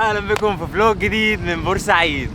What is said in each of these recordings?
اهلا بكم في فلوج جديد من بورسعيد.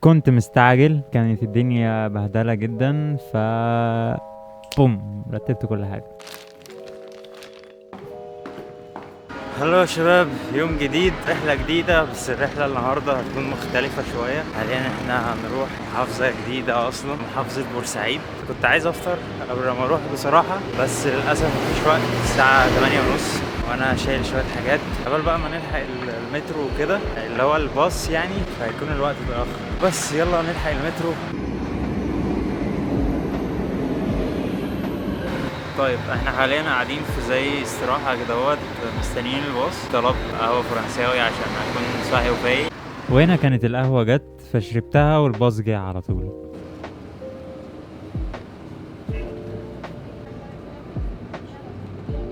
كنت مستعجل، كانت الدنيا بهدلة جدا، بوم رتبت كل حاجة. هلو يا شباب، يوم جديد، رحلة جديدة، بس الرحلة النهاردة هتكون مختلفة شوية. حاليا احنا هنروح محافظة جديدة اصلا، محافظة بورسعيد. كنت عايز افطر قبل ما اروح بصراحة، بس للأسف مفيش وقت. الساعة 8:30 وانا شايل شوية حاجات قبل بقى ما نلحق المترو وكده، اللي هو الباص يعني، فهيكون الوقت اتأخر. بس يلا نلحق المترو. طيب احنا حاليا قاعدين في زي استراحة كدهوت، مستنيين الباص. طلبت قهوة فرنساوي عشان اكون صاحي وفايق، وهنا كانت القهوة جت فشربتها والباص جه على طول.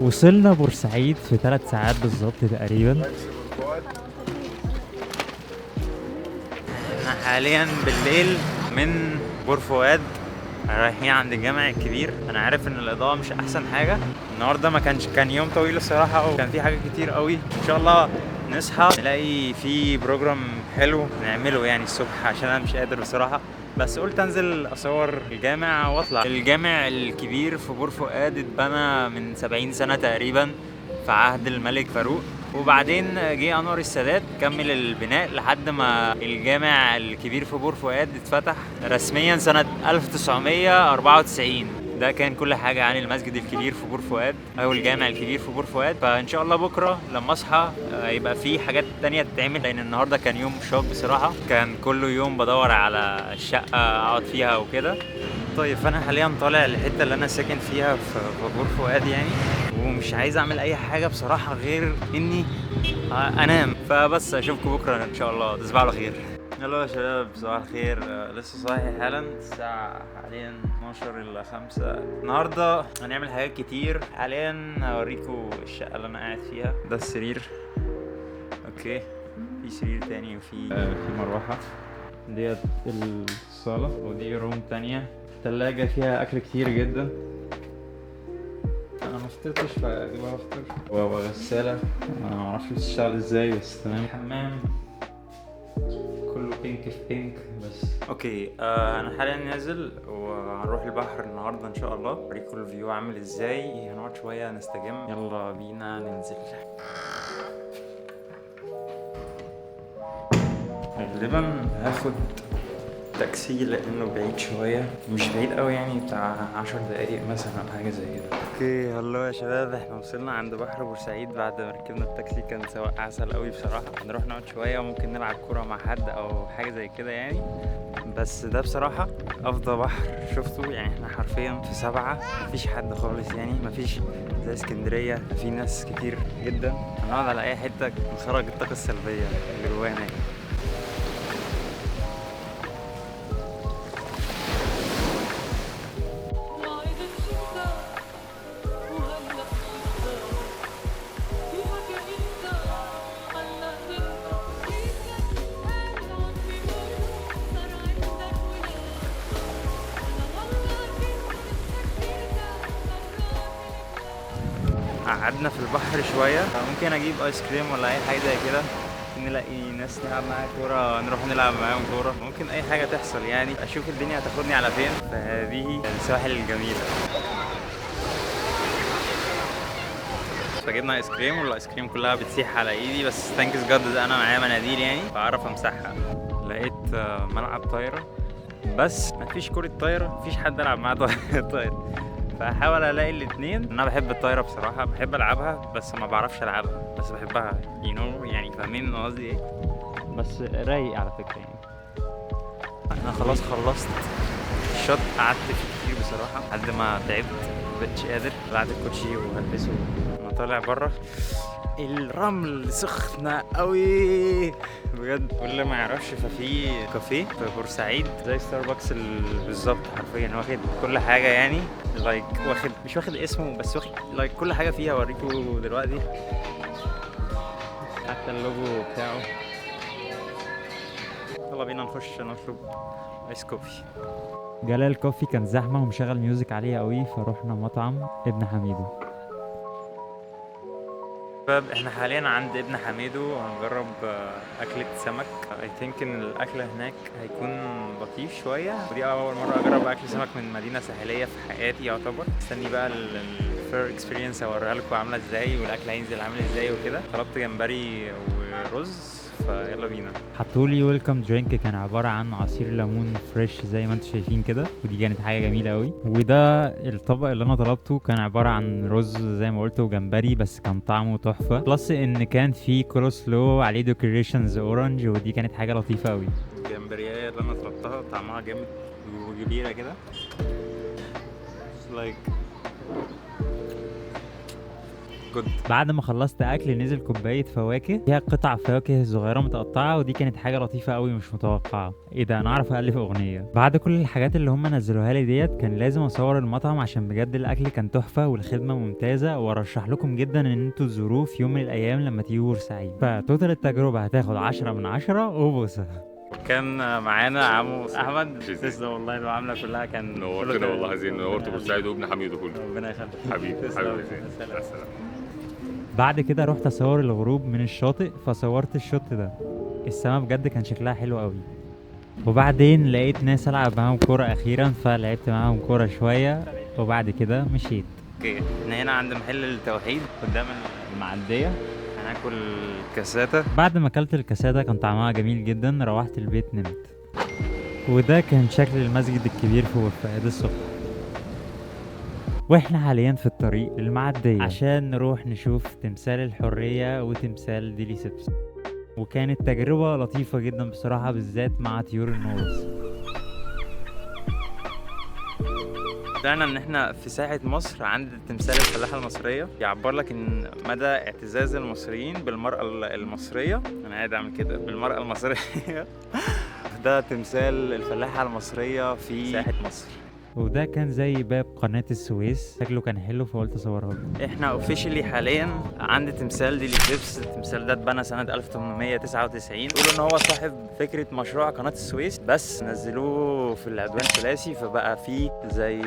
وصلنا بورسعيد في 3 ساعات بالظبط تقريبا. احنا حاليا بالليل من بور فؤاد، رايحين عند الجامع الكبير. انا عارف ان الاضاءة مش احسن حاجة النهارده، كان يوم طويل الصراحة، وكان في حاجات كتير قوي. ان شاء الله نصحى نلاقي في بروجرام حلو نعمله يعني الصبح، عشان انا مش قادر بصراحة. بس قلت انزل اصور الجامع واطلع. الجامع الكبير في بور فؤاد اتبنى من 70 سنة تقريبا في عهد الملك فاروق، وبعدين جه انور السادات كمل البناء لحد ما الجامع الكبير في بور فؤاد اتفتح رسميا سنة 1994. ده كان كل حاجة عن المسجد الكبير في بور فؤاد او الجامع الكبير في بور فؤاد. فان شاء الله بكرة لما اصحى يبقى في حاجات تانية تتعمل، لان النهاردة كان يوم شاق بصراحة. كان كل يوم بدور على الشقة اقعد فيها وكده. طيب فانا حاليا طالع الحته اللي انا ساكن فيها في بور فؤاد يعني، ومش عايز اعمل اي حاجه بصراحه غير اني انام. فبس اشوفكم بكره ان شاء الله، تصبحوا على خير. يلا يا شباب، صباح الخير. لسه صاحي حالا، الساعة حاليا 12:05. النهاردة هنعمل حاجات كتير. حاليا هوريكم الشقة اللي انا قاعد فيها. ده السرير، اوكي، في سرير تاني وفي مروحة. ديت الصالة، ودي روم تانية. التلاجة فيها أكل كتير جدا. أنا مفطرتش فأجيبها أفطر. وغسالة أنا معرفش بتشتغل ازاي، بس تمام. حمام كله بينك في بينك بس. اوكي، انا حاليا نازل وهنروح البحر النهارده ان شاء الله. اوريكم الفيو عامل ازاي. هنقعد شويه نستجم. يلا بينا ننزل. غالبا هاخد تاكسي لانه بعيد شويه، مش بعيد قوي يعني، بتاع 10 دقايق مثلا او حاجه زي كده. اوكي، هلو يا شباب، احنا وصلنا عند بحر بورسعيد بعد ما ركبنا التاكسي. كان سواق عسل قوي بصراحه. هنروح نقعد شويه وممكن نلعب كوره مع حد او حاجه زي كده يعني. بس ده بصراحه افضل بحر شفته يعني. احنا حرفيا في 7 مفيش حد خالص يعني، مفيش زي اسكندريه في ناس كتير جدا. هنقعد على اي حته نخرج الطاقه السلبيه اللي جوانا يعني. قعدنا في البحر شوية، ممكن اجيب ايس كريم ولا اي حاجة زي كده. نلاقي ناس نلعب معاها كورة، نروح نلعب معاهم كورة. ممكن اي حاجة تحصل يعني. اشوف الدنيا هتاخدني على فين في هذه السواحل الجميلة. فجبنا ايس كريم، والايس كريم كلها بتسيح على ايدي، بس ثانكس جاد انا معايا مناديل يعني بعرف امسحها. لقيت ملعب طايرة، بس مفيش كرة طايرة، مفيش حد العب معاه طايرة. فهحاول الاقي الاتنين. انا بحب الطايره بصراحه، بحب العبها بس ما بعرفش العبها، بس بحبها يعني فاهمين قصدي ايه. بس رايق على فكره يعني. انا خلاص خلصت الشوط، قعدت فيه كتير بصراحه لحد ما تعبت، مبقتش قادر. بعد الكوتشي وهلبسه وانا طالع بره. الرمل سخنة قوي بجد. واللي ما يعرفش، ففي كافيه في بورسعيد زي ستاربكس بالظبط، حرفيا واخد كل حاجة يعني. مش واخد اسمه، بس واخد كل حاجة فيها. اوريكم دلوقتي حتى اللوجو بتاعه. يلا بينا نخش نطلب ايس كوفي. جلال كوفي كان زحمة ومشغل ميوزك عالية قوي، فروحنا مطعم ابن حميدو. شباب احنا حاليا عند ابن حميدو وهنجرب أكلة سمك. اي ثينك ان الأكل هناك هيكون لطيف شوية، ودي أول مرة أجرب أكل سمك من مدينة ساحلية في حياتي يعتبر. استني بقى الفير اكسبيرينس أوريها لكم عاملة ازاي والأكل هينزل عامل ازاي وكده. طلبت جمبري ورز، فيلا بينا. حطولي ويلكم درينك، كان عبارة عن عصير ليمون فريش زي ما انتم شايفين كده، ودي كانت حاجة جميلة قوي. وده الطبق اللي انا طلبته، كان عبارة عن رز زي ما قلت وجمبري، بس كان طعمه تحفة، بلس ان كان في كولوسلو عليه ديكوريشنز اورنج، ودي كانت حاجة لطيفة قوي. الجمبرية اللي انا طلبتها طعمها جامد وكبيرة كده، like بعد ما خلصت اكل نزل كوبايه فواكه فيها قطع فواكه صغيره متقطعه، ودي كانت حاجه لطيفه قوي مش متوقعه. ايه ده، انا اعرف الف اغنيه. بعد كل الحاجات اللي هم نزلوها لي ديت، كان لازم اصور المطعم عشان بجد الاكل كان تحفه والخدمه ممتازه، وارشح لكم جدا ان انتوا تزوروه في يوم من الايام لما تيجوا بورسعيد. فتوتال التجربه هتاخد 10 من 10 وبوسه. كان معانا عمو احمد. تسلم والله، المعامله كلها كان نورتنا والله. عايزين نورت بورسعيد وابن حميدو كله. ربنا يخليك حبيبي حبيبي زين. بعد كده رحت اصور الغروب من الشاطئ، فصورت الشوت ده. السما بجد كان شكلها حلو قوي. وبعدين لقيت ناس العب معاهم كوره اخيرا، فلعبت معاهم كوره شويه وبعد كده مشيت. اوكي، احنا هنا عند محل التوحيد قدام المعديه، هناكل كاساتا. بعد ما اكلت الكاساتا كان طعمها جميل جدا، روحت البيت نمت. وده كان شكل المسجد الكبير في بورفؤاد الصبح. واحنا حاليا في الطريق للمعدية عشان نروح نشوف تمثال الحرية وتمثال ديليسيبس، وكانت تجربة لطيفة جدا بصراحة، بالذات مع طيور النورس. طلعنا ان احنا في ساحة مصر عند تمثال الفلاحة المصرية، يعبر لك ان مدى اعتزاز المصريين بالمرأة المصرية. انا قاعد اعمل كده بالمرأة المصرية. ده تمثال الفلاحة المصرية في ساحة مصر. وده كان زي باب قناة السويس، شكله كان حلو فقلت اصورها لكم. احنا اوفيشلي حاليا عند تمثال ديليسيبس. التمثال ده اتبنى سنة 1899. بيقولوا ان هو صاحب فكرة مشروع قناة السويس، بس نزلوه في العدوان الثلاثي، فبقى فيه زي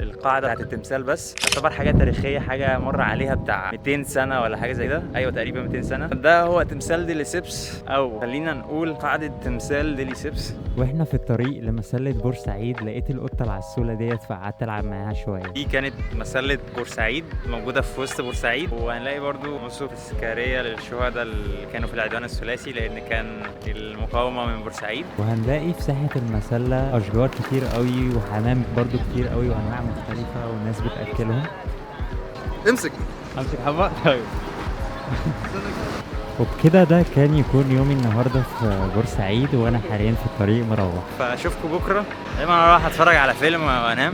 القاعدة بتاعت التمثال بس. تعتبر حاجة تاريخية، حاجة مر عليها بتاع 200 سنة ولا حاجة زي ده. ايوه تقريبا 200 سنة. ده هو تمثال ديليسيبس، او خلينا نقول قاعدة تمثال ديليسيبس. واحنا في الطريق لمسلة بورسعيد لقيت القطة العسولة ديت، فقعدت العب معاها شوية. دي كانت مسلة بورسعيد موجودة في وسط بورسعيد، وهنلاقي برضو نصوص تذكارية للشهداء اللي كانوا في العدوان الثلاثي، لأن كان المقاومة من بورسعيد. وهنلاقي في ساحة المسلة أشجار كتير قوي وحمام برضو كتير قوي وأنواع مختلفة والناس بتأكلهم. امسك حبة. طيب. وبكده ده كان يكون يومي النهاردة في بورسعيد، وأنا حاليا في الطريق مروح. فأشوفكم بكرة. دايما أنا رايح أتفرج على فيلم وأنام.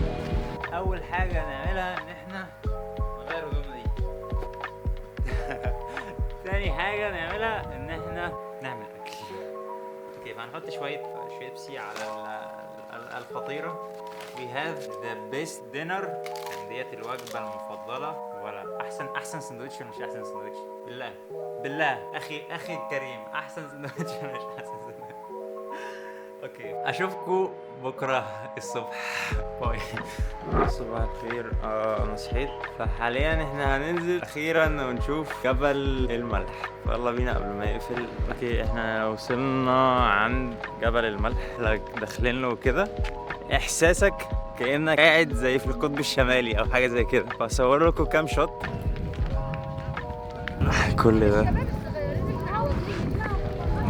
أول حاجة نعملها إن إحنا نغير هدومنا دي. تاني حاجة نعملها إن إحنا نعمل أكل. أوكي، فهنحط شوية شيبسي على الفطيرة. We have the best dinner. يعني ديت الوجبة المفضلة، ولا أحسن سندوتش ولا مش أحسن سندوتش؟ بالله أخي الكريم، أحسن سندوتش ولا مش أحسن سندوتش؟ أوكي، أشوفكوا بكرة الصبح. باي. صباح الخير. أنا صحيت، فحاليا إحنا هننزل أخيرا ونشوف جبل الملح. يلا بينا قبل ما يقفل. أوكي، إحنا وصلنا عند جبل الملح، داخلين له كده. احساسك كانك قاعد زي في القطب الشمالي او حاجه زي كده. فاصور لكم كام شوت. كل ده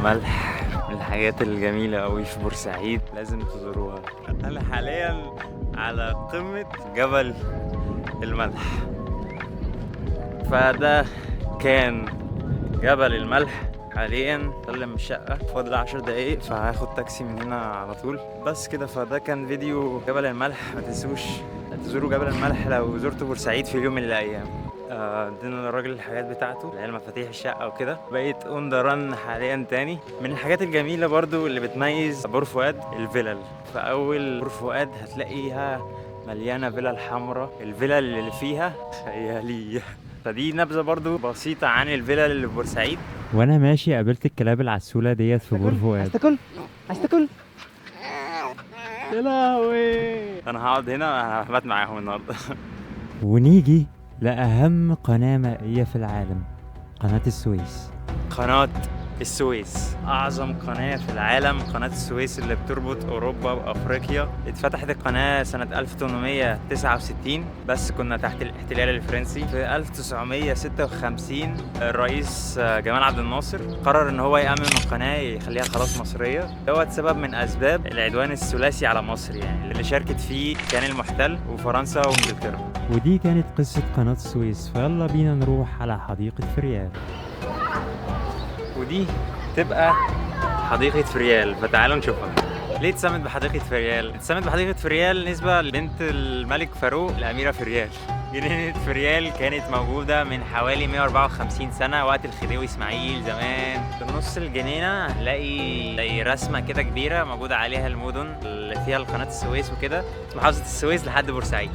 ملح من الحاجات الجميله قوي في بورسعيد، لازم تزوروها. انا حاليا على قمه جبل الملح، فده كان جبل الملح. حاليا سلم الشقة، فاضل 10 دقايق فهاخد تاكسي من هنا على طول. بس كده، فده كان فيديو جبل الملح. ما تنسوش تزوروا جبل الملح لو زرتوا بورسعيد في يوم من الايام. ادينا للراجل الحاجات بتاعته اللي هي مفاتيح الشقة وكده. بقيت اون ذا رن حاليا تاني. من الحاجات الجميلة برضو اللي بتميز بورفؤاد الفلل. فاول بورفؤاد هتلاقيها مليانة فلل حمراء. الفلل اللي فيها خيالية. فدي نبذة برضو بسيطة عن الفلل اللي في بورسعيد. وانا ماشي قابلت الكلاب العسولة ديت في بور فؤاد. عايز تاكل يا لهوي. انا هقعد هنا هبات معاهم النهارده. ونيجي لأهم قناة مائية في العالم، قناة السويس. قناة السويس أعظم قناة في العالم، قناة السويس اللي بتربط أوروبا بأفريقيا. اتفتحت القناة سنة 1869 بس كنا تحت الاحتلال الفرنسي. في 1956 الرئيس جمال عبد الناصر قرر إن هو يأمم القناة يخليها خلاص مصرية. دوت سبب من أسباب العدوان الثلاثي على مصر، يعني اللي شاركت فيه كان المحتل وفرنسا وإنجلترا. ودي كانت قصة قناة السويس، فيلا بينا نروح على حديقة فريال. ودي تبقى حديقة فريال، فتعالوا نشوفها. ليه اتسمت بحديقة فريال؟ اتسمت بحديقة فريال نسبة لبنت الملك فاروق الأميرة فريال. جنينة فريال كانت موجودة من حوالي 154 سنة وقت الخديوي إسماعيل زمان. في نص الجنينة هنلاقي رسمة كده كبيرة موجود عليها المدن اللي فيها قناة السويس وكده، محافظة السويس لحد بورسعيد.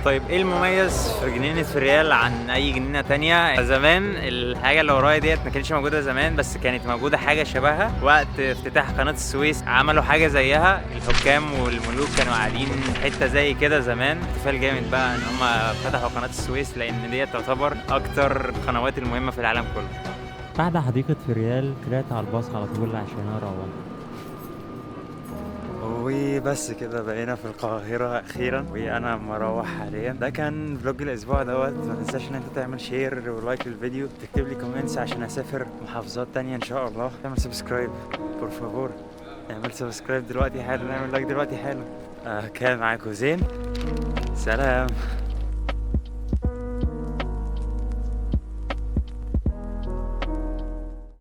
طيب ايه المميز في جنينة فريال عن اي جنينة تانية؟ زمان الحاجة اللي ورايا ديت ما كانتش موجودة زمان، بس كانت موجودة حاجة شبهها وقت افتتاح قناة السويس. عملوا حاجة زيها، الحكام والملوك كانوا قاعدين حتة زي كده زمان. احتفال جامد بقى ان هم فتحوا قناة السويس، لان ديت تعتبر اكتر القنوات المهمة في العالم كله. بعد حديقة فريال طلعت على الباص على طول عشان اروح. وبس كده بقينا في القاهرة أخيرا، وأنا مروح حاليا. ده كان فلوج الأسبوع دوت. ما تنساش إن أنت تعمل شير ولايك للفيديو، تكتب لي كومنتس عشان أسافر محافظات تانية إن شاء الله. تعمل سبسكرايب بور فافور، اعمل سبسكرايب دلوقتي حالا، اعمل لايك دلوقتي حالا. كان معاكم زين، سلام.